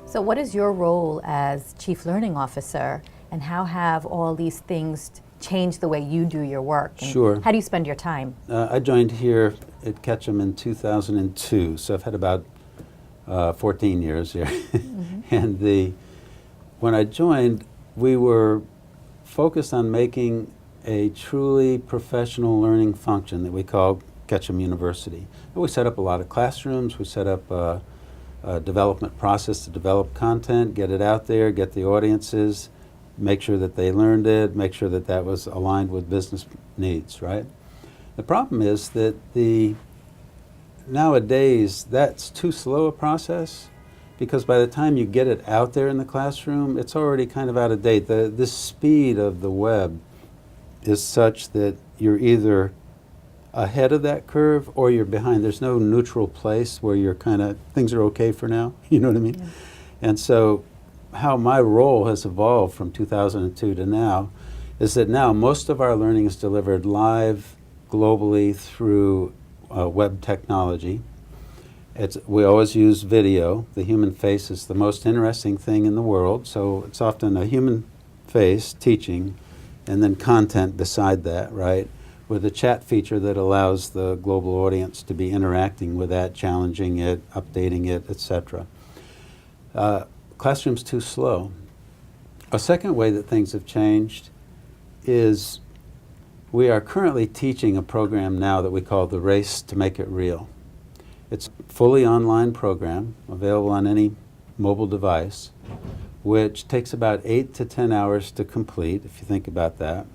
So what is your role as Chief Learning Officer, and how have all these things changed the way you do your work? And Sure. how do you spend your time? I joined here at Ketchum in 2002, so I've had about 14 years here. And when I joined, we were focused on making a truly professional learning function that we call Ketchum University. And we set up a lot of classrooms, we set up a development process to develop content, get it out there, get the audiences, make sure that they learned it, make sure that that was aligned with business needs, right? The problem is that nowadays that's too slow a process, because by the time you get it out there in the classroom, it's already kind of out of date. The speed of the web is such that you're either ahead of that curve or you're behind. There's no neutral place where you're kind of, things are okay for now, you know what I mean? Yeah. And so how my role has evolved from 2002 to now is that now most of our learning is delivered live globally through web technology. We always use video. The human face is the most interesting thing in the world, so it's often a human face teaching and then content beside that, right? With a chat feature that allows the global audience to be interacting with that, challenging it, updating it, etc. Classroom's too slow. A second way that things have changed is we are currently teaching a program now that we call the Race to Make It Real. It's a fully online program available on any mobile device, which takes about 8 to 10 hours to complete, if you think about that,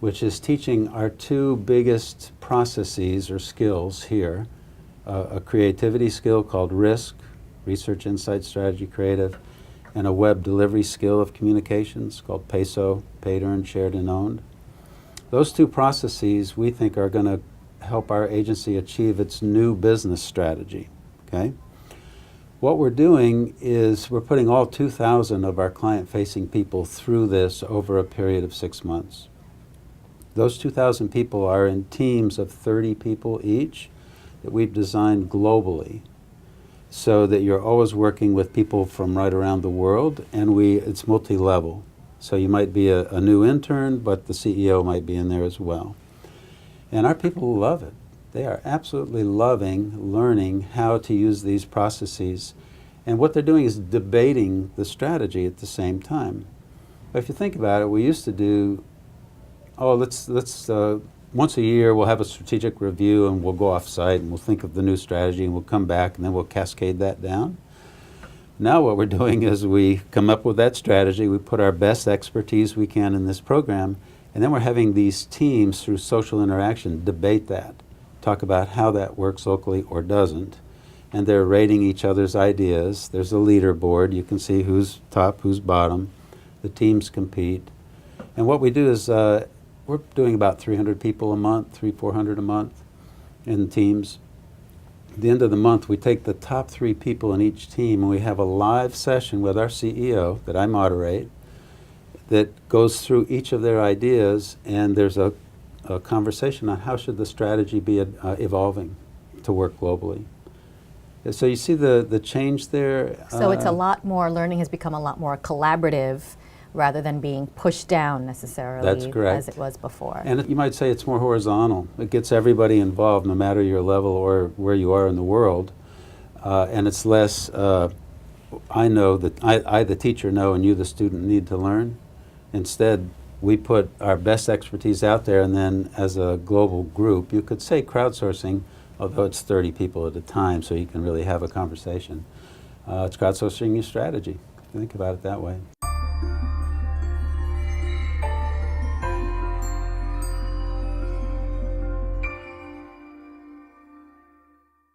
which is teaching our two biggest processes or skills here, a creativity skill called RISC, Research, Insight, Strategy, Creative, and a web delivery skill of communications called PESO, Paid, Earned, Shared, and Owned. Those two processes we think are going to help our agency achieve its new business strategy, okay? What we're doing is we're putting all 2,000 of our client-facing people through this over a period of 6 months. Those 2,000 people are in teams of 30 people each that we've designed globally, so that you're always working with people from right around the world, and it's multi-level. So you might be a new intern, but the CEO might be in there as well. And our people love it. They are absolutely loving learning how to use these processes. And what they're doing is debating the strategy at the same time. But if you think about it, we used to do, let's once a year we'll have a strategic review and we'll go off-site and we'll think of the new strategy and we'll come back and then we'll cascade that down. Now what we're doing is we come up with that strategy, we put our best expertise we can in this program, and then we're having these teams through social interaction debate that, talk about how that works locally or doesn't, and they're rating each other's ideas. There's a leaderboard, you can see who's top, who's bottom, the teams compete. And what we do is we're doing about 300 people a month, 400 a month in teams. At the end of the month, we take the top 3 people in each team and we have a live session with our CEO that I moderate that goes through each of their ideas, and there's a conversation on how should the strategy be evolving to work globally. So you see the change there? So it's a lot more, learning has become a lot more collaborative rather than being pushed down necessarily. That's correct. As it was before. And you might say it's more horizontal. It gets everybody involved no matter your level or where you are in the world. And it's less, I know that I, the teacher, know and you, the student, need to learn. Instead, we put our best expertise out there, and then as a global group, you could say crowdsourcing, although it's 30 people at a time, so you can really have a conversation. It's crowdsourcing your strategy, if you think about it that way.